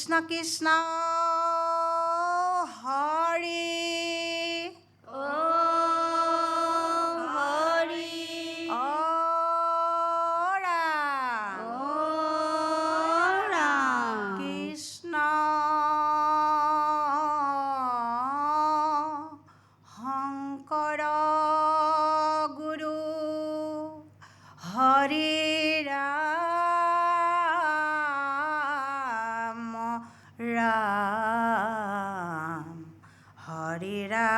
কৃষ্ণ কৃষ্ণ হৰি কৃষ্ণ শংকৰ গুৰু হৰি ৰাম ৰাম হৰি ৰাম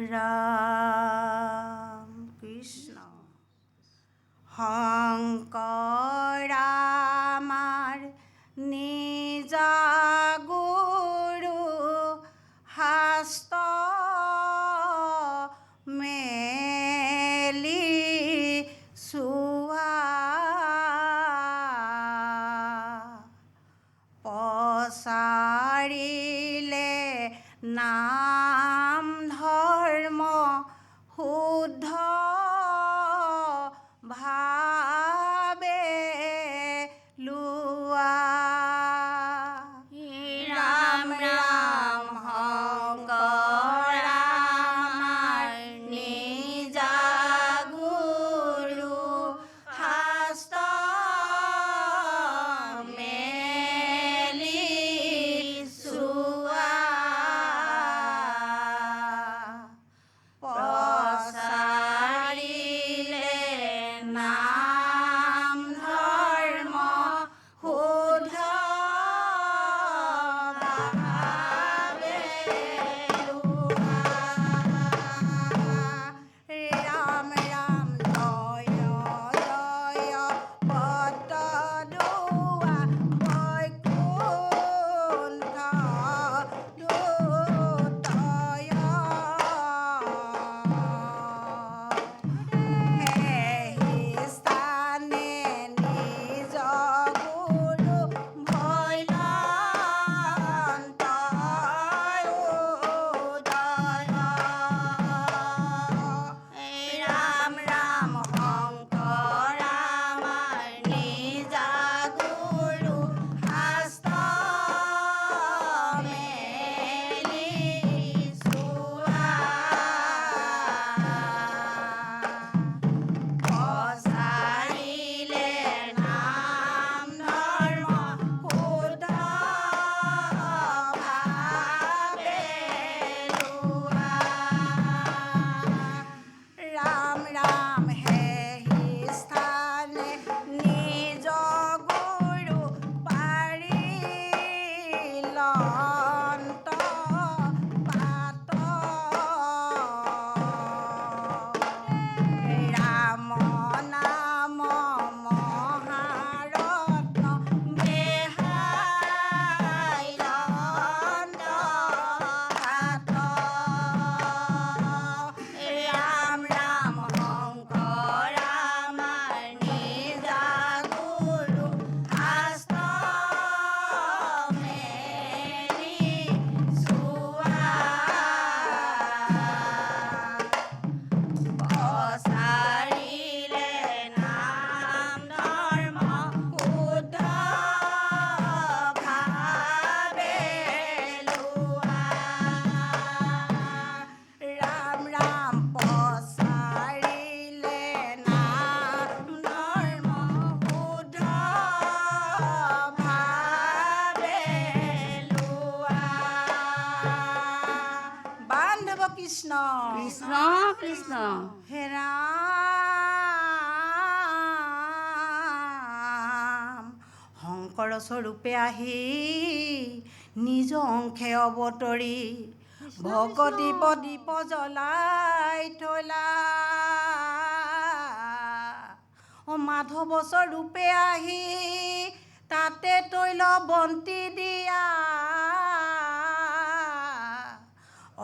ৰাম কৃষ্ণ শংকৰ আমাৰ নিজ গুৰু শাস্ত্ৰ মেলি চোৱা পচাৰিলে নাম ধৰ্ম শুদ্ধ ভাৱে লোৱা ৰাম ৰাম শংকৰ আমাৰ নিজ গুৰু শাস্ত্ৰ মেলি চোৱা পচাৰিলে নাম ধৰ্ম শুদ্ধ ভাৱে লোৱা ৰাম ৰাম জয় জয় পদ দোৱা বৈকুণ্ঠ দূতয় সেই স্থানে নিজ গুৰু ভৈলন্ত উদয় ৰাম ৰাম শংকৰ আমাৰ নিজ গুৰু শাস্ত্ৰ মেলি চোৱা পচাৰিলে নাম ধৰ্ম শুদ্ধ ভাৱে লোৱা ৰাম ৰাম সেই স্থানে নিজ গুৰু পাৰিলন্ত পাত ৰাম নাম মহাৰত্ন বেহাইলন্ত হাত ৰাম ৰাম শংকৰ আমাৰ নিজ গুৰু শাস্ত্ৰ মেলি চোৱা পচাৰিলে নাম ধৰ্ম শুদ্ধ ভাৱে লোৱা ৰাম ৰাম পচাৰিলে নাম ধৰ্ম শুদ্ধ ভাৱে লোৱা বান্ধৱ কৃষ্ণ কৃষ্ণ কৃষ্ণ হে ৰাম শংকৰ স্বৰূপে আহি নিজ অংশে অৱতৰি ভকতি প্ৰদীপ জ্বলাই থলা মাধৱ স্বৰূপে আহি তাতে তৈল বন্তি দিয়া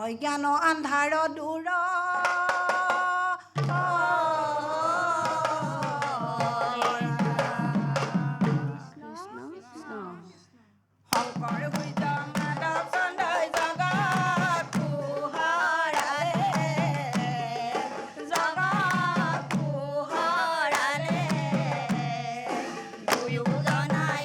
অজ্ঞান আন্ধাৰ দূৰ কৃষ্ণ কৃষ্ণ শংকৰ গুইজ মাধৱ চন্দ্ৰই জগত পোহৰালে জগত পোহৰালে দুয়োজনাই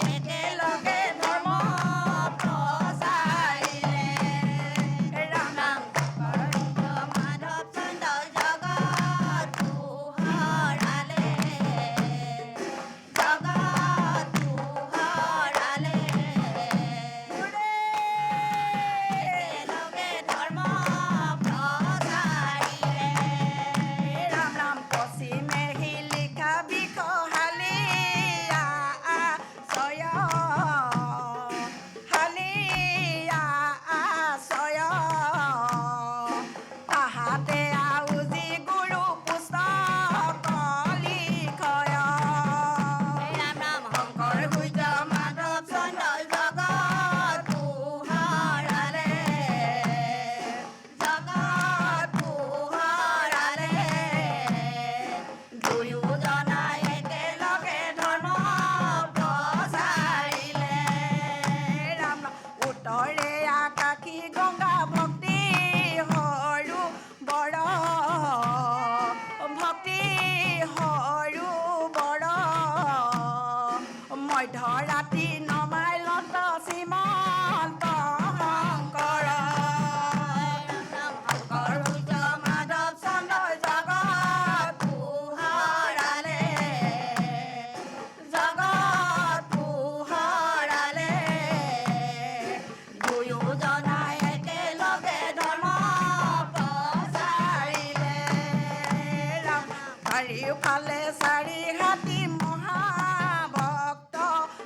চাৰিওফালে চাৰি হাতী মহাভক্ত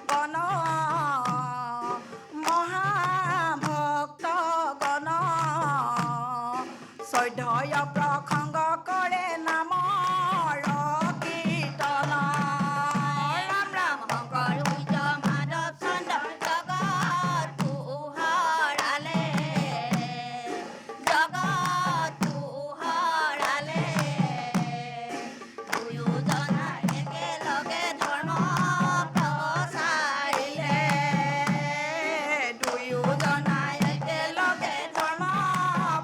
গণ চৈধ্যয় প্ৰসংগ কৰে নামৰ কীৰ্তন ৰাম ৰাম শংকৰ উইজ মাধৱ চন্দ্ৰ জগত পোহৰালে দুয়োজনাই একেলগে ধৰ্ম প্ৰচাৰিলে দুয়োজনাই একেলগে ধৰ্ম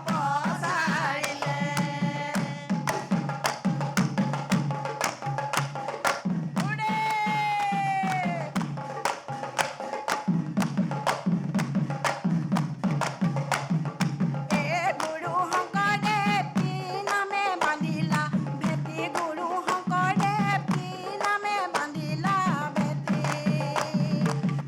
প্ৰচাৰিলে গুৰু শংকৰদেৱ কি নামে বান্ধিলা ভেটি গুৰু শংকৰদেৱ কি নামে বান্ধিলা ভেটি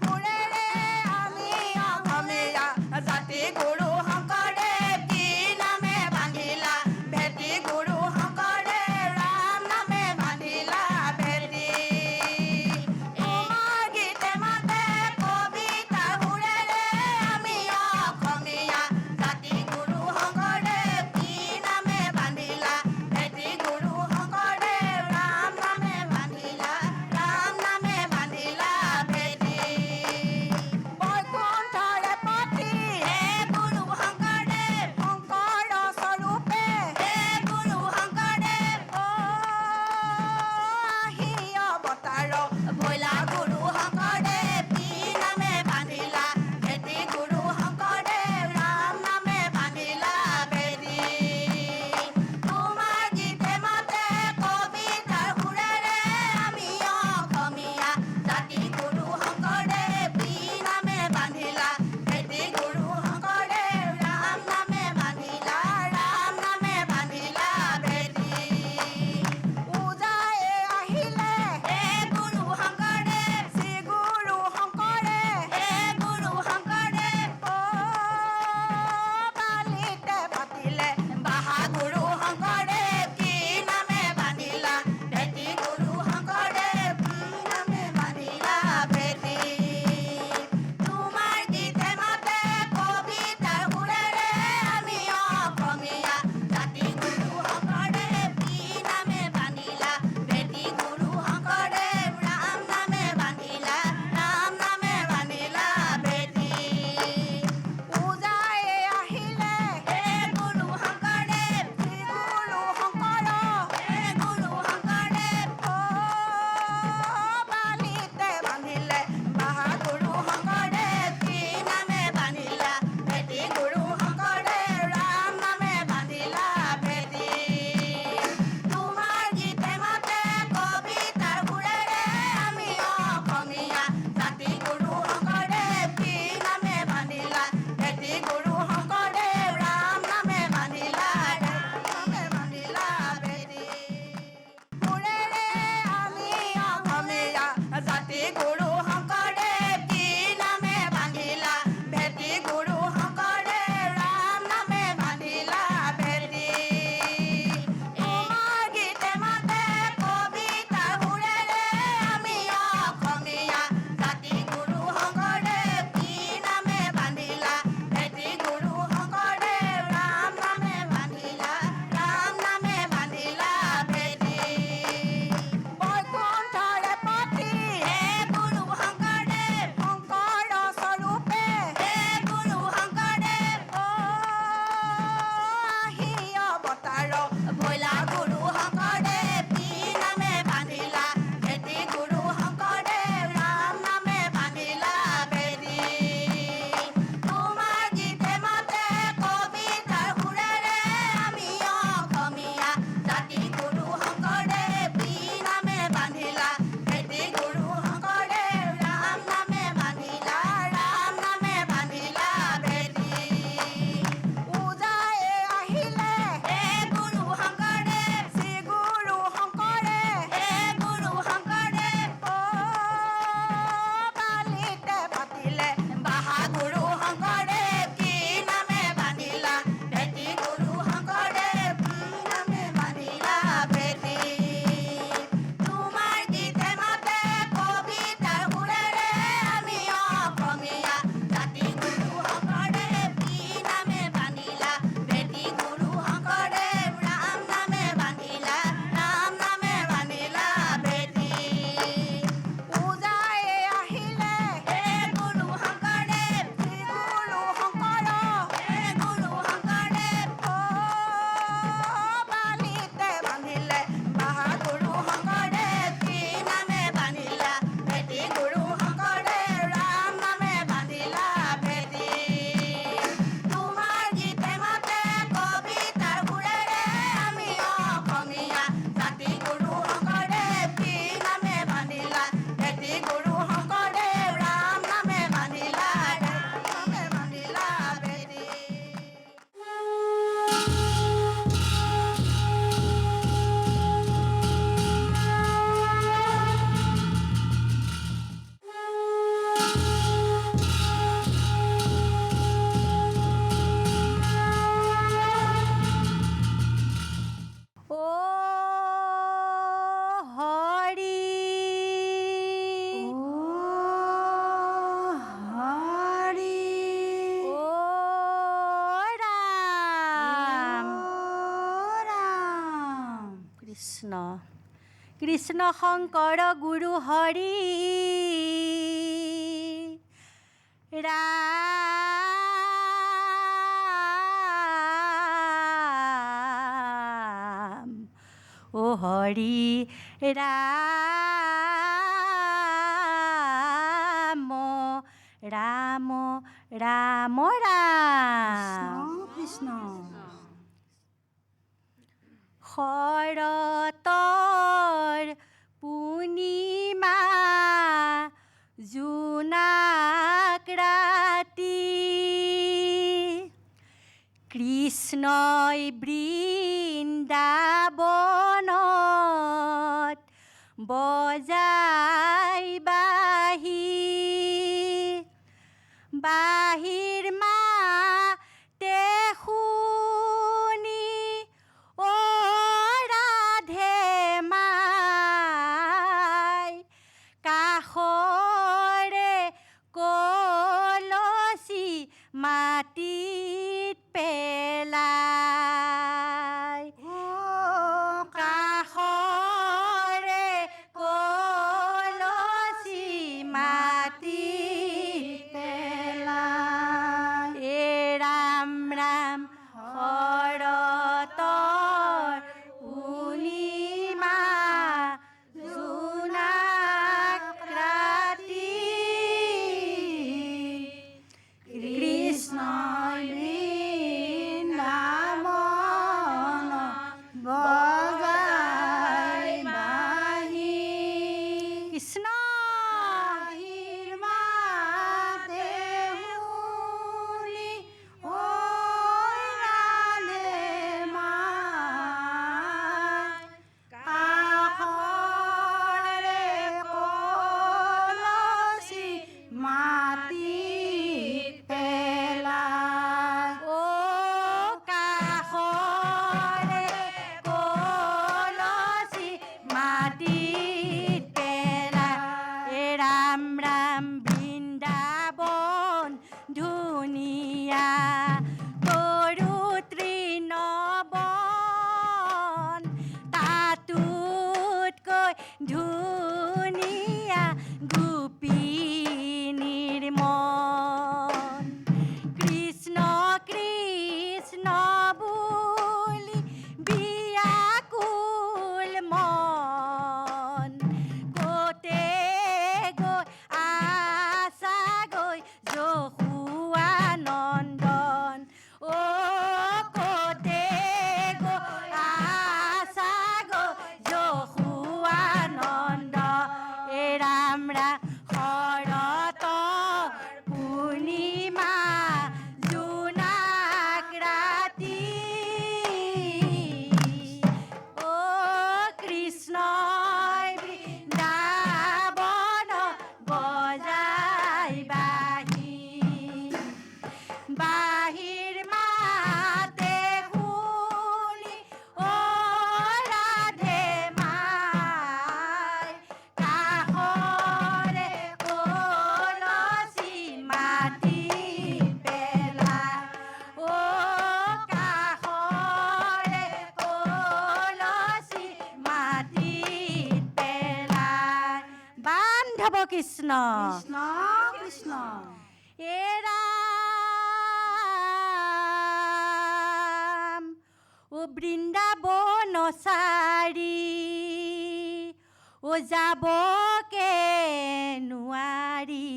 মোৰেৰে আমি অসমীয়া জাতি গুৰু শংকৰদেৱ কি নামে বান্ধিলা ভেটি গুৰু শংকৰদেৱ ৰাম নামে বান্ধিলা ভেটি তোমাৰ গীতে মাতে কবিতাৰ সুৰেৰে আমি অসমীয়া জাতি গুৰু শংকৰদেৱ কি নামে বান্ধিলা ভেটি গুৰু শংকৰদেৱ ৰাম নামে বান্ধিলা ভেটি বৈকুণ্ঠৰে পতি হে গুৰু শংকৰদেৱ শংকৰ স্বৰূপে হে গুৰু শংকৰদেৱ আহি অৱতাৰ ভৈলা গুৰু শংকৰদেৱ কি নামে বান্ধিলা ভেটি গুৰু শংকৰদেৱ ৰাম নামে বান্ধিলা ভেটি তোমাৰ গীতে মাতে কবিতাৰ সুৰেৰে আমি অসমীয়া জাতি গুৰু শংকৰদেৱ কি নামে বান্ধিলা ভেটি গুৰু শংকৰদেৱ ৰাম নামে বান্ধিলা ভেটি পূজাই আহিলে হে গুৰু শংকৰদেৱ শ্ৰী গুৰু শংকৰদেৱ হে গুৰু শংকৰদেৱ বালিতে পাতিলে বাহা গুৰু শংকৰদেৱ কি নামে বান্ধিলা ভেটি গুৰু শংকৰদেৱ কি নামে বান্ধিলা ভেটি তোমাৰ গীতে মাতে কবিতাৰ সুৰেৰে আমি অসমীয়া জাতি গুৰু শংকৰদেৱ কি নামে বান্ধিলা ভেটি গুৰু শংকৰদেৱ ৰাম নামে বান্ধিলা ভেটি পূজাই আহিলে হে গুৰু শংকৰদেৱ শ্ৰী গুৰু শংকৰ হে গুৰু শংকৰদেৱ বালিতে বান্ধিলে বাহা গুৰু শংকৰদেৱ কি নামে বান্ধিলা ভেটি গুৰু শংকৰদেৱ ৰাম নামে বান্ধিলা ভেটি তোমাৰ গীতে মাতে কবিতাৰ সুৰেৰে আমি অসমীয়া জাতি গুৰু শংকৰদেৱ কি নামে বান্ধিলা ভেটি গুৰু শংকৰদেৱ ৰাম নামে বান্ধিলা ভেটি মোৰেৰে আমি অসমীয়া জাতি গুৰু শংকৰদেৱ কি নামে বান্ধিলা ভেটি গুৰু শংকৰদেৱ ৰাম নামে বান্ধিলা ভেটি তোমাৰ গীতে মাতে কবিতাৰ সুৰেৰে আমি অসমীয়া জাতি গুৰু শংকৰদেৱ কি নামে বান্ধিলা ভেটি গুৰু শংকৰদেৱ ৰাম নামে বান্ধিলা ভেটি বৈকুণ্ঠৰে পতি হে গুৰু শংকৰদেৱ শংকৰ স্বৰূপে হে গুৰু শংকৰদেৱ আহি অৱতাৰ ভৈলা গুৰু শংকৰদেৱ কি নামে বান্ধিলা ভেটি গুৰু শংকৰদেৱ ৰাম নামে বান্ধিলা ভেটি তোমাৰ গীতে মাতে কবিতাৰ সুৰেৰে আমি অসমীয়া জাতি গুৰু শংকৰদেৱ কি নামে বান্ধিলা ভেটি গুৰু শংকৰদেৱ ৰাম নামে বান্ধিলা ভেটি পূজাই আহিলে হে গুৰু শংকৰদেৱ শ্ৰী গুৰু শংকৰদেৱ হে গুৰু শংকৰদেৱ বালিতে পাতিলে বাহা গুৰু শংকৰদেৱ কি নামে বান্ধিলা ভেটি গুৰু শংকৰদেৱ কি নামে বান্ধিলা ভেটি কৃষ্ণ শংকৰ গুৰু হৰি ৰাম ও হৰি ৰাম ৰাম ৰাম ৰাম কৃষ্ণ শৰতৰ পূৰ্ণিমা জোনাক ৰাতি কৃষ্ণই বৃন্দাবনত বজাই বাঁহীৰ মাতে শুনি অ ৰাধে মাই কাষৰে কলচি মাটিত পেলাই কাষৰে কলচি মাটিত পেলাই ৰাম ৰাম শৰতৰ পূৰ্ণিমা জোনাক ৰাতি কৃষ্ণই বৃন্দাবন বজাই বাঁহী কৃষ্ণ মাতে শুনি ঐ ৰাধে মাই কাষৰে কলচি মাটিত পেলাই অ কাষৰে কলচি মাটিত পেলাই ৰাম ৰাম বৃন্দাবন ধুনীয়া তৰু তৃণবন তাতোতকৈ ধুনীয়া গোপিনীৰ মন কৃষ্ণ কৃষ্ণ বুলি বিয়াকুল মন কতে গৈ আছাগৈ যশোৱা নন্দন অ কতে গৈ আছাগৈ যশোৱা নন্দন ৰাম ৰাম শৰতৰ পূৰ্ণিমা জোনাক ৰাতি অ কৃষ্ণই বৃন্দাবন বজাই বাঁহীৰ মাতে শুনি অ ৰাধে মাই কাষৰে কলচি মাটিত পেলাই অ কাষৰে কলচি মাটিত পেলাই বান্ধৱ কৃষ্ণ কৃষ্ণ কৃষ্ণ এ ৰাম ও বৃন্দাবন চাৰি ও যাবকে নোৱাৰি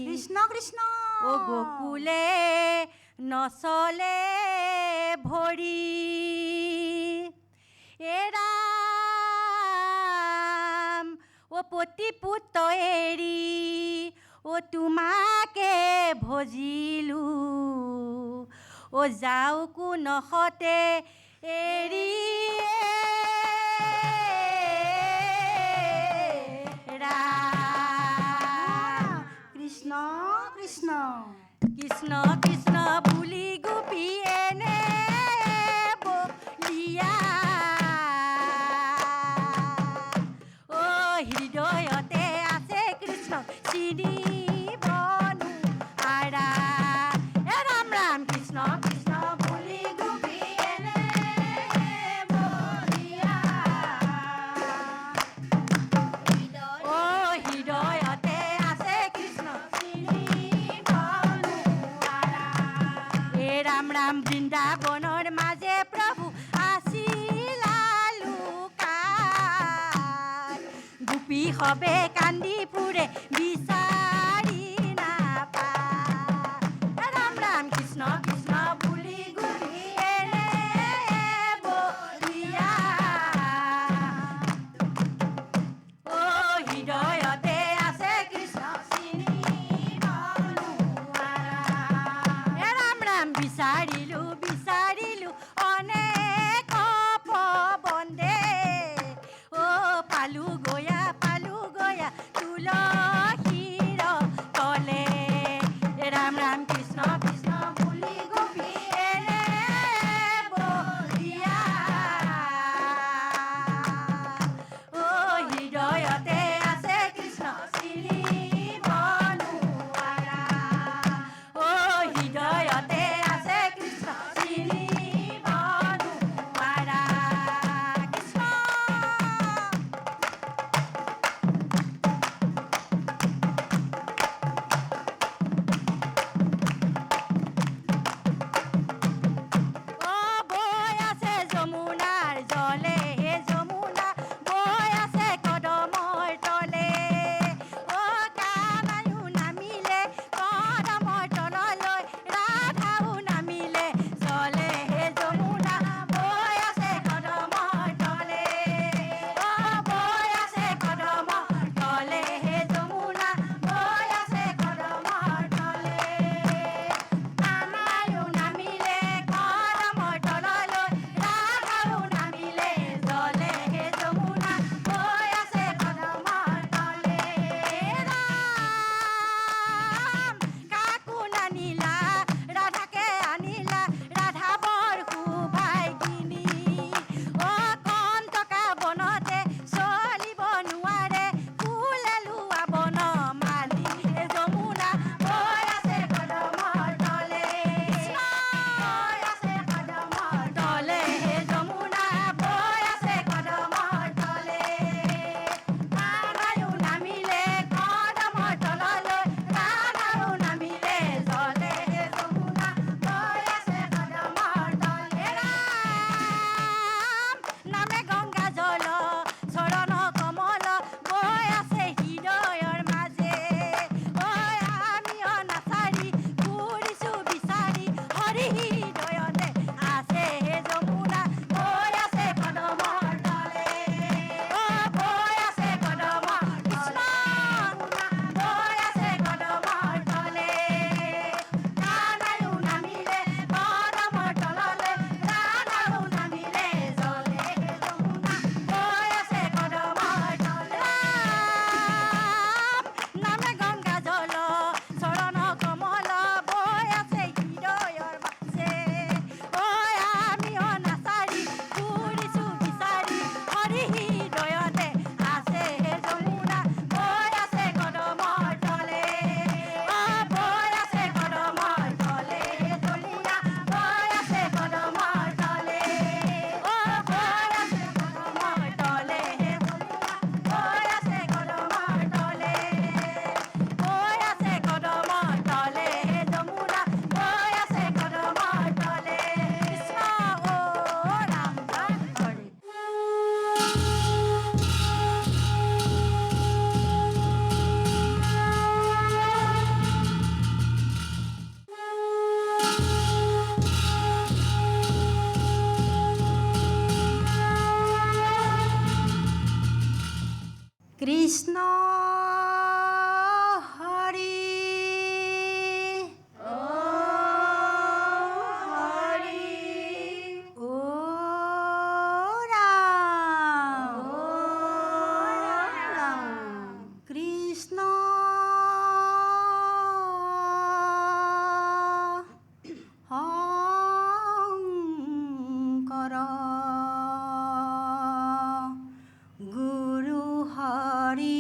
কৃষ্ণ কৃষ্ণ ও গোকুলে নচলে ভৰি এ ৰাম ও পতি পুত এৰি ও তোমাকে ভজিলো ও যাও কোনখতে এৰি ৰাম কৃষ্ণ কৃষ্ণ কৃষ্ণ কৃষ্ণ বুলি গোপী এনে বলিয়া অ হৃদয়তে আছে কৃষ্ণ চিনিবনো আৰা ৰাম ৰাম কৃষ্ণ কৃষ্ণ বুলি গোপী এনে বলিয়া ৰাম ৰাম বৃন্দাবনৰ মাজে প্ৰভু আছিলা লুকাই গোপী সবে কান্দি ফুৰে বিচাৰি নাপায় ৰাম ৰাম কৃষ্ণ কৃষ্ণ বুলি গোপী এনে বলিয়া অ হৃদয়তে আছে কৃষ্ণ চিনিব নোৱাৰা ৰাম ৰাম বিচাৰিলো বিচাৰিলো অনেক পৱন্দে অ পালো গয়া তুলসীৰ তলে ৰাম ৰাম কৃষ্ণ কৃষ্ণ বুলি গোপী এনে বলিয়া অ হৃদয়তে আছে কৃষ্ণ চিনিব নোৱাৰা অ হৃদয়তে আছে কৃষ্ণ চিনিব নোৱাৰা কৃষ্ণ অ বৈ আছে যমুনাৰ জলে হে যমুনা বৈ আছে কদমৰ তলে অ কানায়ো নামিলে কদমৰ তললৈ ৰাধাও নামিলে চলে হে যমুনা বৈ আছে কদমৰ তলে অ বৈ আছে কদমৰ তলে হে যমুনা বৈ আছে কদমৰ তলে কানায়ো নামিলে কদমৰ তললৈ ৰাধাও নামিলে জলে হে যমুনা বৈ আছে কদমৰ তলে ৰাম কাকো নানিলা ৰাধাকে আনিলা ৰাধা বৰ সুভাগিনী অ কন্তকা বনতে চলিব নোৱাৰে ফুলে লোৱা বন মালি হে যমুনা বৈ আছে কদমৰ তলে বৈ আছে কদমৰ তলে হে যমুনা বৈ আছে কদমৰ তলে কানায়ো নামিলে কদমৰ তললৈ ৰাধাও নামিলে জলে হে যমুনা বৈ আছে কদমৰ তলে ৰাম নামে গংগা জল চৰণ কমল বৈ আছে হৃদয়ৰ মাজে ঐ আমি অনাচাৰি ফুৰিছো বিচাৰি হৰি হৃদয়তে আছে হে যমুনা বৈ আছে কদমৰ তলে অ বৈ আছে কদমৰ কৃষ্ণ বৈ আছে কদমৰ তলে কানায়ো নামিলে কদমৰ তললৈ ৰাধাও নামিলে জলে হে যমুনা বৈ আছে কদমৰ তলে ৰাম নামে গংগা জল চৰণ কমল বৈ আছে হৃদয়ৰ মাজে ঐ আমি অনাচাৰি ফুৰিছো বিচাৰি হৰি হৃদয়তে আছে হে যমুনা বৈ আছে কদমৰ তলে অ বৈ আছে কদমৰ তলে হে যমুনা বৈ আছে কদমৰ তলে অ বৈ আছে কদমৰ তলে হে যমুনা বৈ আছে কদমৰ তলে বৈ আছে কদমৰ তলে হে যমুনা বৈ আছে কদমৰ তলে কৃষ্ণ অ ৰাম হৰি কৃষ্ণ হৰি ও হৰি ও ৰাম কৃষ্ণ শংকৰ গুৰু হৰি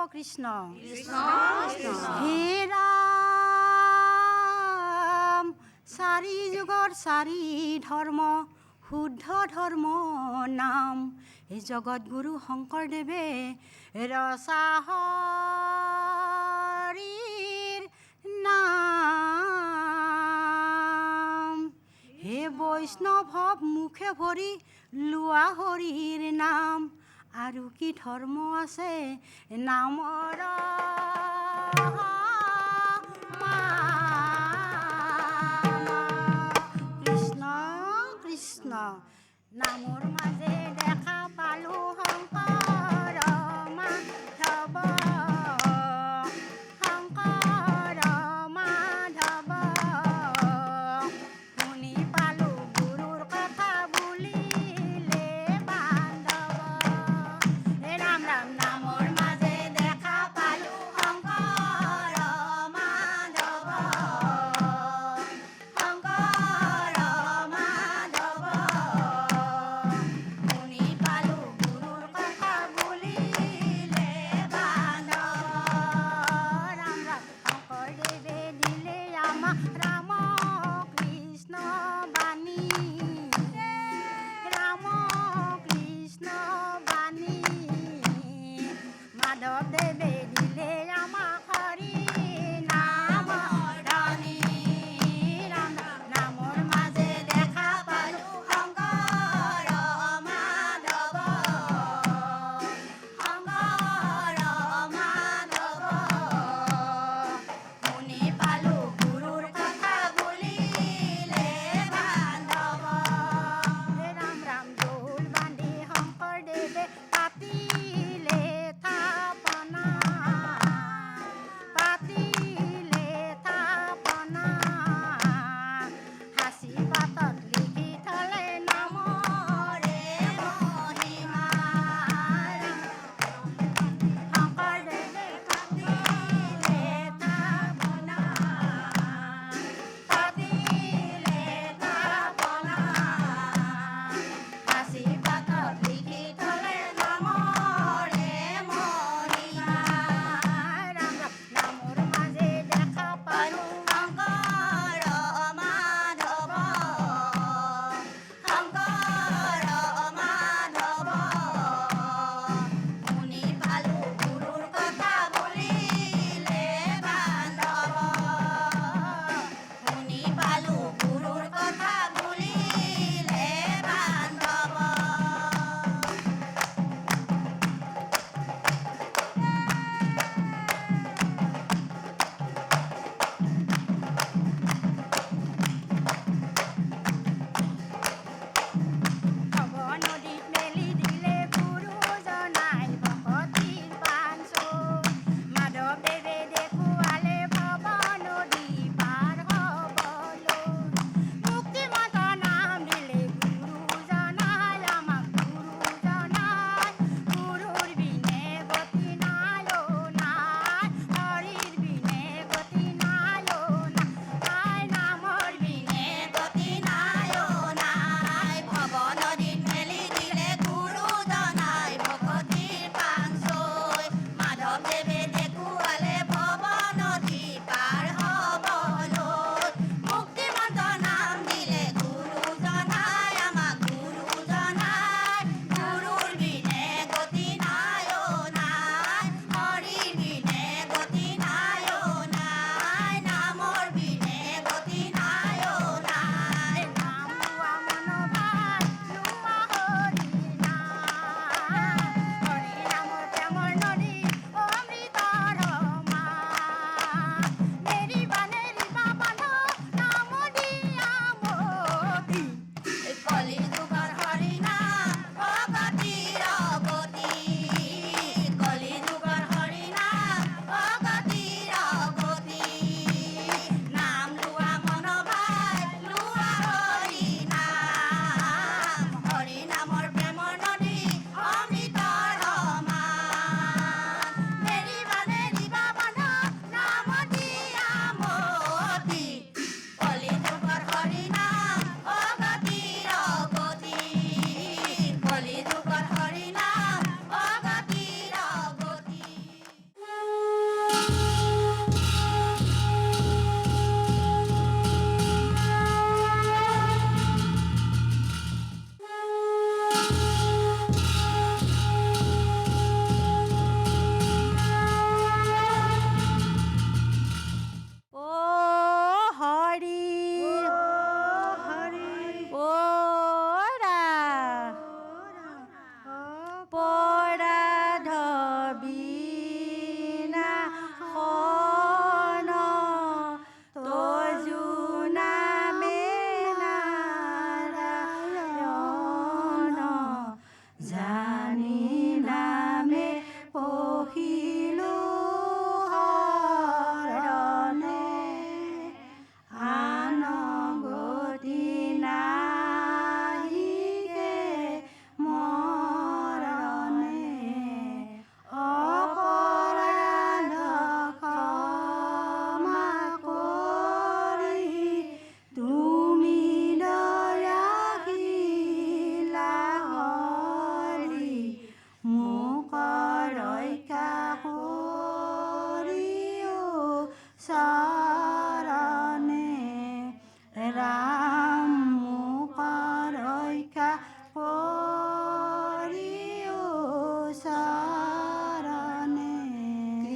কৃষ্ণ হে ৰাম চাৰি যুগৰ চাৰি ধৰ্ম শুদ্ধ ধৰ্ম নাম এই জগতগুৰু শংকৰদেৱে ৰচা হৰিৰ নাম হে বৈষ্ণৱ মুখে ভৰি লোৱা হৰিৰ নাম আৰু কি ধৰ্ম আছে নামৰ কৃষ্ণ কৃষ্ণ নামৰ মাজে দেখা পালো শংকৰ মাধৱ শংকৰ মাধৱ শুনি পালো গুৰুৰ কথা বুলিলে বান্ধৱ হে ৰাম ৰাম নামৰ মাজে দেখা পালো শংকৰ মাধৱ শংকৰ মাধৱ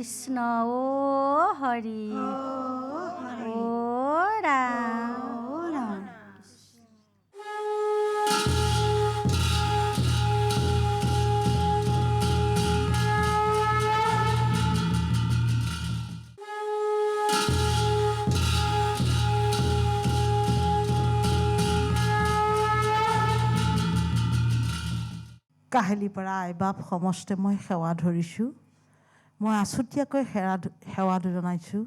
কৃষ্ণ ও হৰি ও ৰাম কাহিলীৰ পৰা আই বাপ সমস্তে মই সেৱা ধৰিছোঁ। মই আছুতীয়াকৈ সেৱা জনাইছোঁ।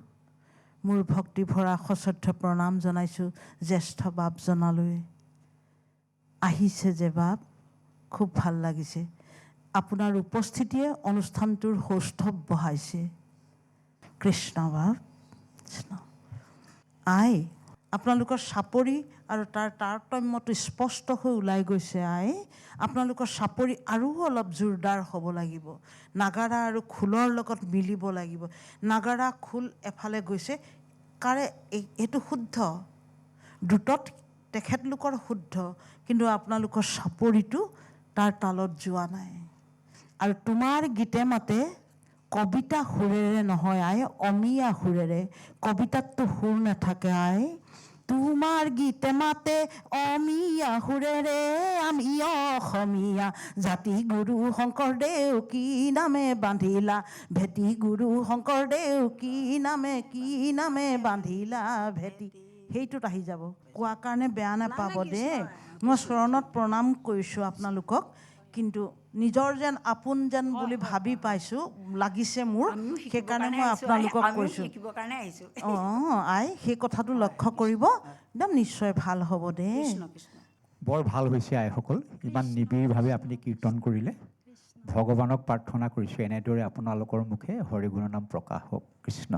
মোৰ ভক্তি ভৰা সশ্ৰদ্ধ প্ৰণাম জনাইছোঁ জ্যেষ্ঠ বাপজনালৈ। আহিছে যে বাপ, খুব ভাল লাগিছে। আপোনাৰ উপস্থিতিয়ে অনুষ্ঠানটোৰ সৌষ্ঠৱ বঢ়াইছে। কৃষ্ণ বাপ কৃষ্ণ। আই, আপোনালোকৰ চাপৰি আৰু তাৰ তাৰতম্যটো স্পষ্ট হৈ ওলাই গৈছে। আই, আপোনালোকৰ চাপৰি আৰু অলপ জোৰদাৰ হ'ব লাগিব। নাগাৰা আৰু খোলৰ লগত মিলিব লাগিব। নাগাৰা খোল এফালে গৈছে, কাৰে এইটো শুদ্ধ, দ্ৰুতত তেখেতলোকৰ শুদ্ধ, কিন্তু আপোনালোকৰ চাপৰিটো তাৰ তালত যোৱা নাই। আৰু তোমাৰ গীতে মাতে কবিতা সুৰেৰে নহয় আই, অমীয়া সুৰেৰে। কবিতাততো সুৰ নাথাকে আই। তোমাৰ গীতে মাতে অমীয়া সুৰেৰে, আমি অসমীয়া জাতি গুৰু শংকৰদেউ কি নামে বান্ধিলা ভেটি, গুৰু শংকৰদেউ কি নামে বান্ধিলা ভেটি। সেইটোত আহি যাব। কোৱাৰ কাৰণে বেয়া নাপাব দেই। মই চৰণত প্ৰণাম কৰিছোঁ আপোনালোকক, কিন্তু নিজৰ যেন আপোন যেন বুলি ভাবি পাইছোঁ, লাগিছে মোৰ, সেইকাৰণে মই আপোনালোকক কৈছোঁ। অঁ আই, সেই কথাটো লক্ষ্য কৰিব, একদম নিশ্চয় ভাল হ'ব দেই। বৰ ভাল হৈছে আইসকল, ইমান নিবিড়ভাৱে আপুনি কীৰ্তন কৰিলে। ভগৱানক প্ৰাৰ্থনা কৰিছোঁ এনেদৰে আপোনালোকৰ মুখে হৰিগুণৰ নাম প্ৰকাশ হওক। কৃষ্ণ।